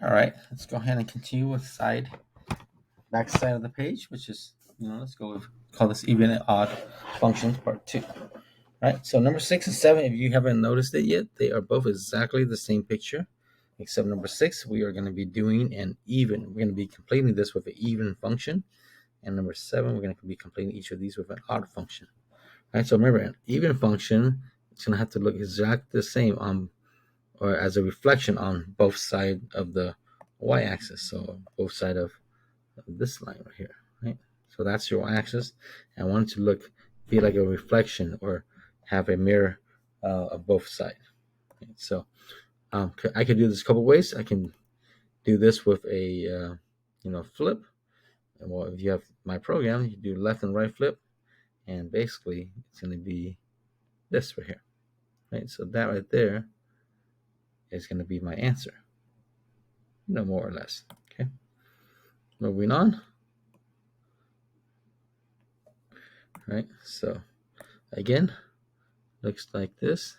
All right, let's go ahead and continue with back side of the page, which is, let's go with, call this even and odd functions part 2. All right, so number 6 and 7, if you haven't noticed it yet, they are both exactly the same picture, except number 6, we are going to be doing an even. We're going to be completing this with an even function, and number 7, we're going to be completing each of these with an odd function. All right, so remember, an even function, it's going to have to look exactly the same on, or as a reflection on both sides of the y-axis, so both sides of this line right here, right? So that's your y-axis. I want it to be like a reflection or have a mirror of both sides. Okay, so I can do this a couple ways. I can do this with a flip. Well, if you have my program, you do left and right flip, and basically it's going to be this right here, right? So that right there is going to be my answer, more or less. Okay, moving on. Right, so again, looks like this.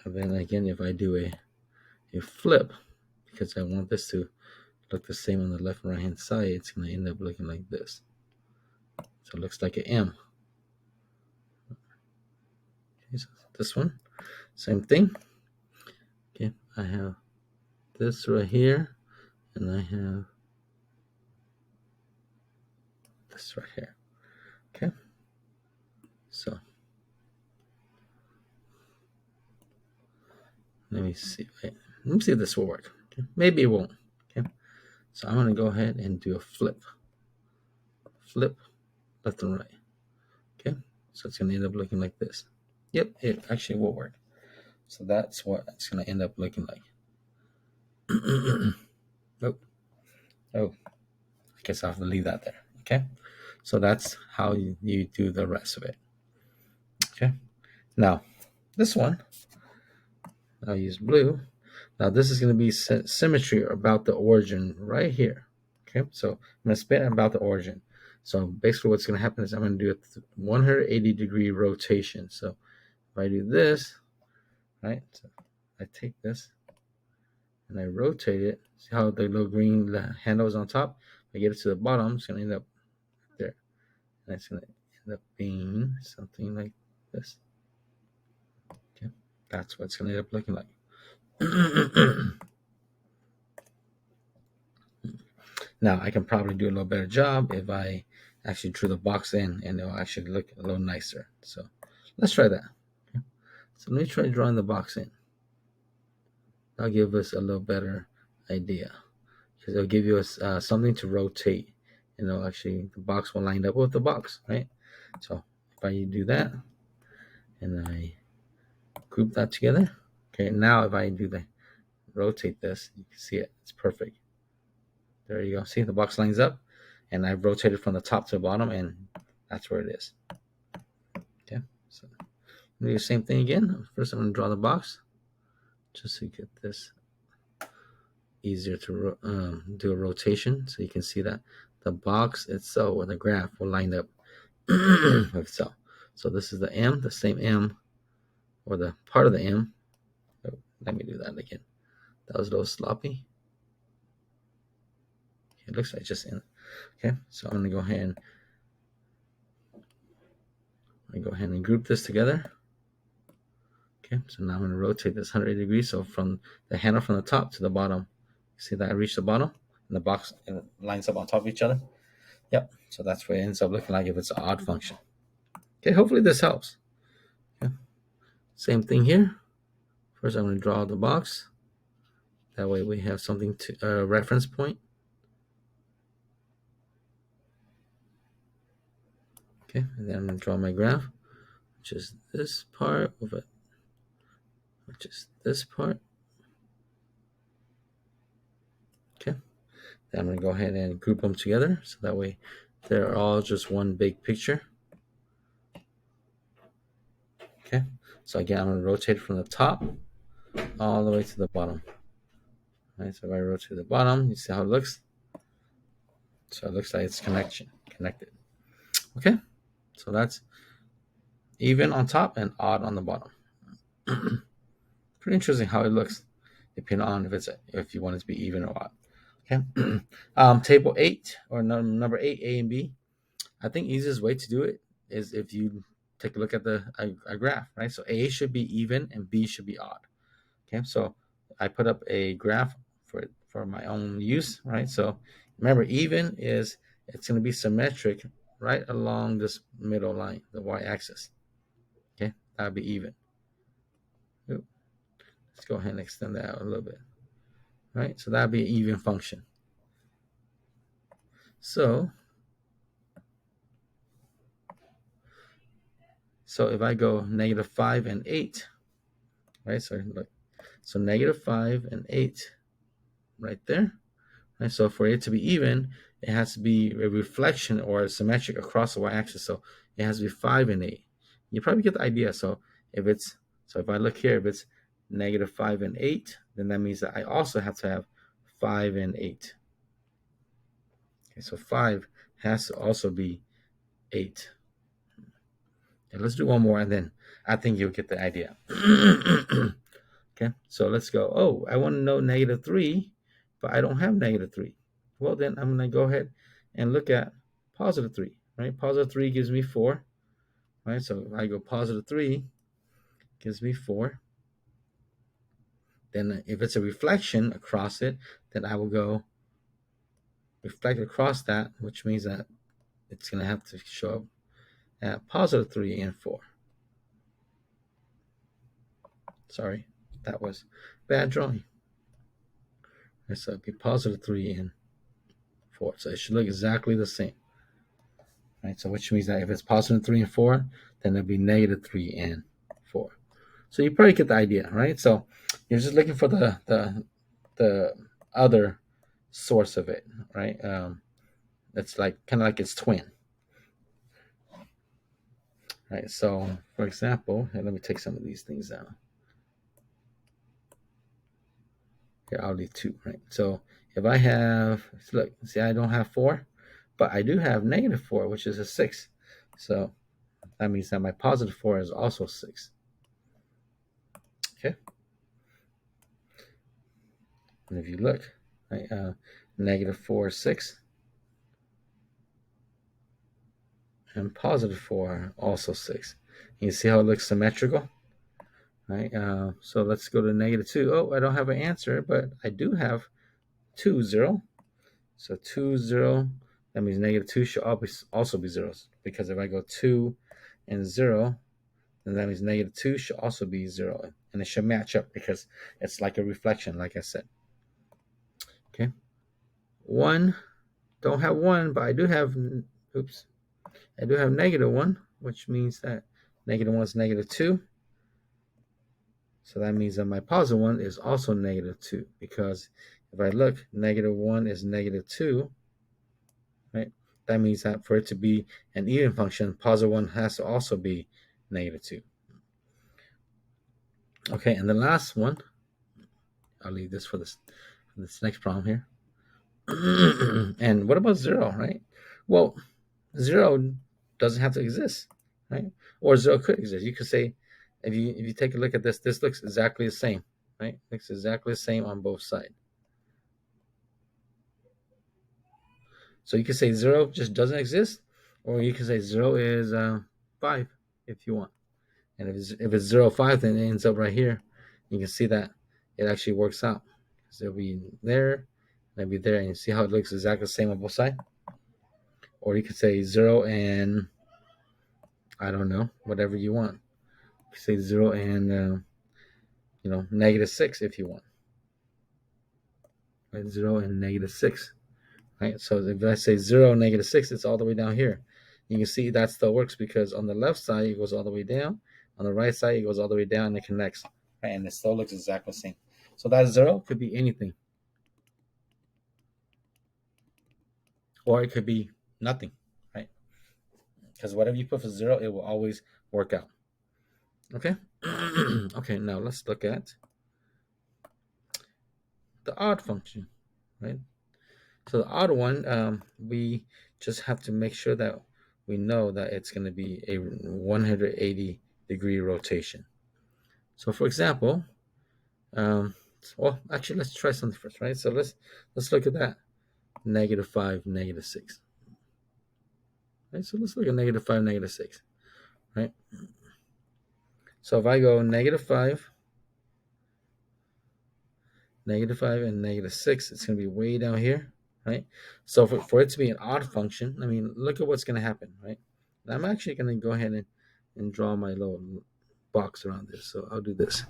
And then again, if I do a flip, because I want this to look the same on the left and right hand side, it's going to end up looking like this. So it looks like an M. Okay, so this one, same thing. Okay, I have this right here, and I have this right here. Okay, so let me see. Let me see if this will work. Okay, maybe it won't. Okay, so I'm going to go ahead and do a flip. Flip left and right. Okay, so it's going to end up looking like this. Yep, it actually will work. So that's what it's going to end up looking like. Oh, I guess I'll have to leave that there. Okay, so that's how you do the rest of it. Okay, now this one, I'll use blue. Now this is going to be symmetry about the origin right here. Okay, so I'm going to spin about the origin. So basically what's going to happen is I'm going to do a 180 degree rotation. So if I do this, right, so I take this and I rotate it. See how the little green handle is on top? If I get it to the bottom, it's going to end up there. And it's going to end up being something like this. Okay, that's what it's going to end up looking like. Now, I can probably do a little better job if I actually drew the box in, and it'll actually look a little nicer. So let's try that. Okay. So let me try drawing the box in. That'll give us a little better idea, because it'll give you something to rotate, and it'll actually, the box will line up with the box, right? So if I do that, and I group that together, okay, now if I do the rotate this, you can see it. It's perfect. There you go. See, the box lines up, and I've rotated from the top to the bottom, and that's where it is. Okay, so I'm gonna do the same thing again. First, I'm gonna draw the box, just to get this easier to do a rotation, so you can see that the box itself or the graph will line up with itself. So this is the M, the same M, or the part of the M. Oh, let me do that again. That was a little sloppy. It looks like just in. Okay, so I'm gonna go ahead and group this together. Okay, so now I'm going to rotate this 180 degrees. So from the handle from the top to the bottom, see that I reach the bottom, and the box lines up on top of each other. Yep, so that's what it ends up looking like if it's an odd function. Okay, hopefully this helps. Okay, same thing here. First, I'm going to draw the box. That way we have something to reference point. Okay, and then I'm going to draw my graph, which is this part of it, which is this part. Okay, then I'm going to go ahead and group them together, so that way they're all just one big picture. Okay, so again, I'm going to rotate from the top all the way to the bottom. All right, so if I rotate to the bottom, you see how it looks? So it looks like it's connected. Okay, so that's even on top and odd on the bottom. Pretty interesting how it looks depending on if you want it to be even or odd. Okay. Table 8 or number 8, A and B. I think easiest way to do it is if you take a look at a graph, right? So A should be even and B should be odd. Okay, so I put up a graph for my own use, right? So remember, even is it's going to be symmetric right along this middle line, the y-axis. Okay, that would be even. Ooh, let's go ahead and extend that out a little bit, right? So that would be an even function. So if I go -5 and 8, right? So look, so -5 and 8 right there. Right? So for it to be even, it has to be a reflection or symmetric across the y-axis. So it has to be 5 and 8. You probably get the idea. So if I look here, if it's -5 and 8, then that means that I also have to have 5 and 8. Okay, so 5 has to also be 8. Okay, let's do one more, and then I think you'll get the idea. Okay, so let's go. Oh, I want to know -3, but I don't have -3. Well, then I'm going to go ahead and look at +3, right? +3 gives me 4, right? So if I go +3 gives me 4. Then if it's a reflection across it, then I will go reflect across that, which means that it's going to have to show up at +3 and 4. Sorry, that was bad drawing. Right, so it'd be +3 and 4. So it should look exactly the same. Right, so which means that if it's +3 and 4, then it'll be -3 and 4. So you probably get the idea, right? So you're just looking for the other source of it, right? It's like kind of like its twin, right? So for example, let me take some of these things out. Here, I'll leave 2, right? So if I have, look, see, I don't have 4, but I do have -4, which is a 6. So that means that my +4 is also 6. Okay. And if you look, right, -4 is 6, and +4 also 6. You see how it looks symmetrical, right? So let's go to -2. Oh, I don't have an answer, but I do have 2, 0. So 2, 0. That means -2 should also be zeros, because if I go 2 and 0, then that means -2 should also be 0, and it should match up because it's like a reflection, like I said. Okay. 1, don't have 1, but I do have, oops, I do have -1, which means that -1 is -2. So that means that my +1 is also -2, because if I look, -1 is -2, right? That means that for it to be an even function, +1 has to also be -2. Okay, and the last one, I'll leave this for this next problem here. And what about 0, right? Well, 0 doesn't have to exist, right? Or 0 could exist. You could say, if you take a look at this looks exactly the same, right? Looks exactly the same on both sides. So you can say 0 just doesn't exist, or you can say 0 is 5 if you want. And if it's 0, 5, then it ends up right here. You can see that it actually works out. So it'll be there, it'll be there, and you see how it looks exactly the same on both sides. Or you could say 0 and, I don't know, whatever you want. You could say 0 and -6 if you want. Right? 0 and -6. Right? So if I say 0, -6, it's all the way down here. You can see that still works, because on the left side, it goes all the way down. On the right side, it goes all the way down and it connects. Right? And it still looks exactly the same. So that 0 could be anything. Or it could be nothing. Right? Because whatever you put for 0, it will always work out. Okay? Okay, now let's look at the odd function. Right? So the odd one, we just have to make sure that we know that it's going to be a 180-degree rotation. So for example, Well, actually, let's try something first, right? So let's look at that. -5, -6. Right? So let's look at -5, -6. Right? So if I go -5, -5, and -6, it's going to be way down here, right? So for it to be an odd function, I mean, look at what's going to happen, right? And I'm actually going to go ahead and draw my little box around this. So I'll do this.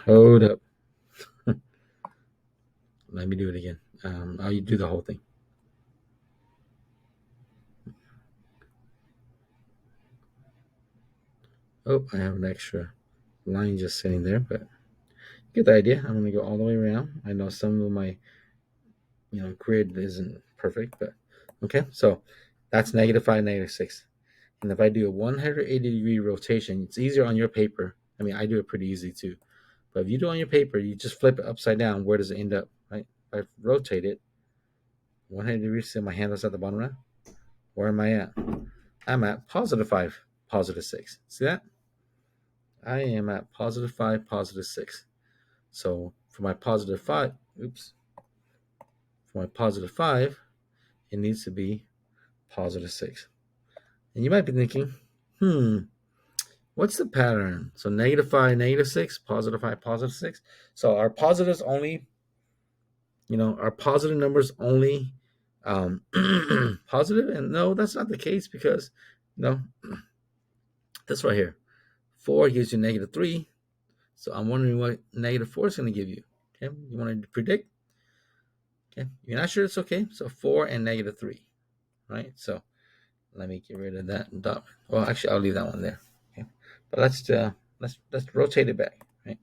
Hold up. Let me do it again. I'll do the whole thing. Oh, I have an extra line just sitting there, but get the idea. I'm going to go all the way around. I know some of my grid isn't perfect, but okay. So that's -5, -6. And if I do a 180-degree rotation, it's easier on your paper. I mean, I do it pretty easy too. But if you do it on your paper, you just flip it upside down. Where does it end up, right? If I rotate it 180 degrees, see my handle's at the bottom now? Where am I at? I'm at +5, +6. See that? I am at +5, +6. So for my +5, for my +5, it needs to be +6. And you might be thinking, what's the pattern? So -5, -6, +5, +6. So our positives only, our positive numbers only positive. And no, that's not the case because, you know, this right here, 4 gives you -3. So I'm wondering what -4 is going to give you. Okay, you want to predict? Okay, you're not sure, it's okay. So 4 and -3, right? So let me get rid of that dot. Well, actually, I'll leave that one there. Okay, but let's rotate it back, right?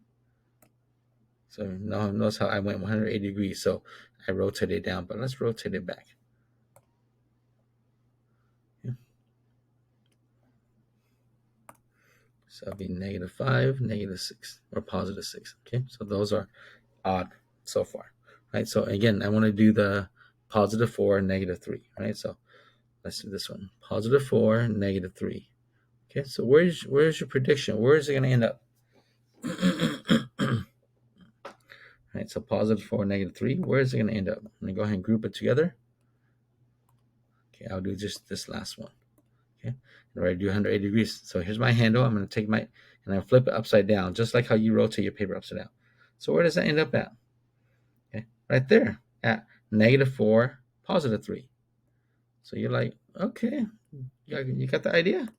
So now notice how I went 180 degrees. So I rotated it down, but let's rotate it back. Okay. So it'll be -5, -6, or +6. Okay, so those are odd so far, right? So again, I want to do the +4 and -3, right? So let's do this one. +4, -3. Okay, so where's your prediction? Where is it going to end up? Right, so +4, -3. Where is it going to end up? I'm going to go ahead and group it together. Okay, I'll do just this last one. Okay, and I do 180 degrees. So here's my handle. I'm going to take and I'll flip it upside down, just like how you rotate your paper upside down. So where does that end up at? Okay, right there at -4, +3. So you're like, okay, you got the idea?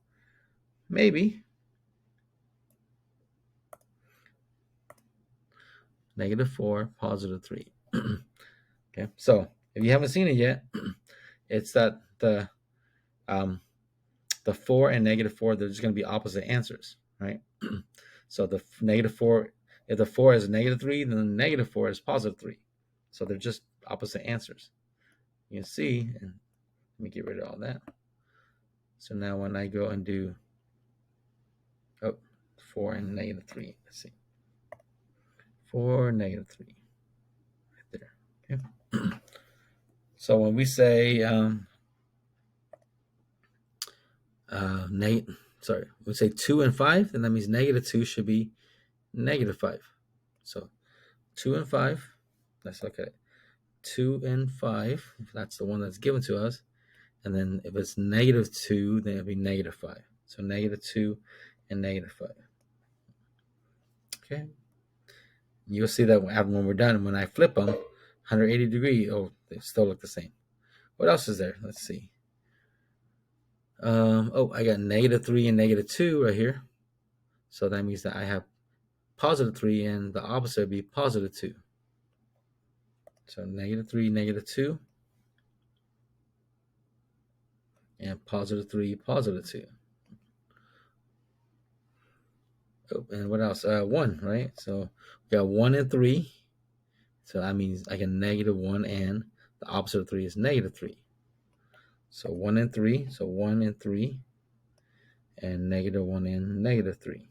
Maybe. -4, +3. Okay, so if you haven't seen it yet, it's that the 4 and -4, they're just going to be opposite answers, right? So the -4, if the 4 is -3, then the -4 is +3. So they're just opposite answers. You can see, and let me get rid of all that. So now when I go and do 4 and -3, let's see. 4, -3, right there. Okay. So when we say we say 2 and 5, then that means -2 should be -5. So 2 and 5, let's look at it. 2 and 5, that's the one that's given to us. And then if it's -2, then it'll be -5. So -2 and -5. Okay. You'll see that when we're done, when I flip them 180 degrees, they still look the same. What else is there? Let's see. I got -3 and -2 right here. So that means that I have +3 and the opposite would be +2. So -3, -2, and +3, +2. Oh, and what else? 1, right? So we got 1 and 3. So that means I get -1, and the opposite of 3 is -3. So 1 and 3. So 1 and 3, and -1 and -3.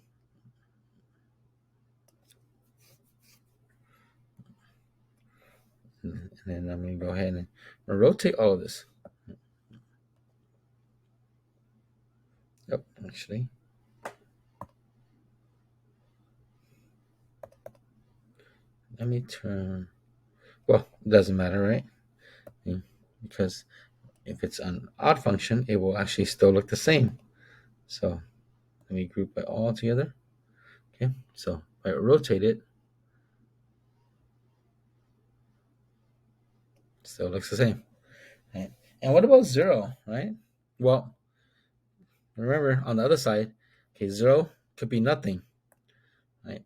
And then I'm going to go ahead and rotate all of this. Yep, actually. Let me turn. Well, it doesn't matter, right? Because if it's an odd function, it will actually still look the same. So let me group it all together. Okay, so if I rotate it, still looks the same. Right? And what about 0, right? Well, remember on the other side, okay, 0 could be nothing, right?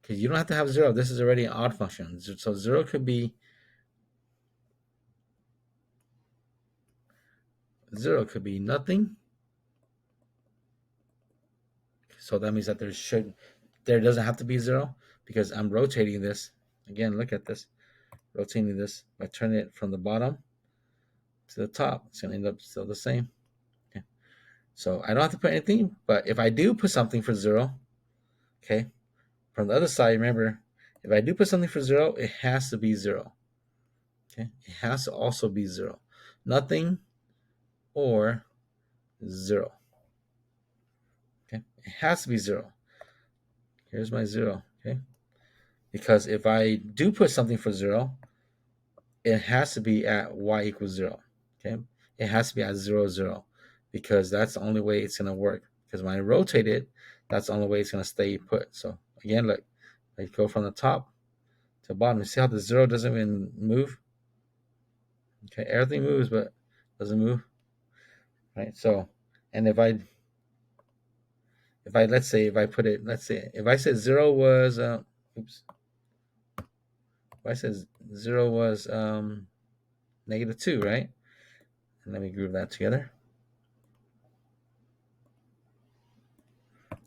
Because you don't have to have 0. This is already an odd function. So 0 could be 0 could be nothing. So that means that there doesn't have to be 0 because I'm rotating this. Again, look at this. Rotating this by turning it from the bottom to the top. It's going to end up still the same. Okay. So I don't have to put anything, but if I do put something for 0, okay, from the other side, remember, if I do put something for 0, it has to be 0. Okay, it has to also be 0. Nothing or 0. Okay, it has to be 0. Here's my 0. Okay, because if I do put something for 0, it has to be at y equals 0. Okay, it has to be at 0, 0, because that's the only way it's going to work. Because when I rotate it, that's the only way it's going to stay put. So again, look, I go from the top to the bottom. You see how the 0 doesn't even move? Okay, everything moves, but doesn't move. Right. So, and if I let's say if I put it, let's say if I said 0 was oops, if I said 0 was -2, right? And let me group that together.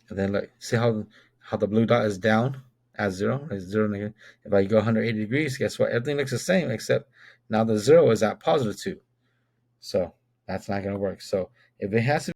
And then like see how the blue dot is down at 0, it's 0 negative. If I go 180 degrees, guess what? Everything looks the same except now the 0 is at +2. So that's not going to work. So if it has to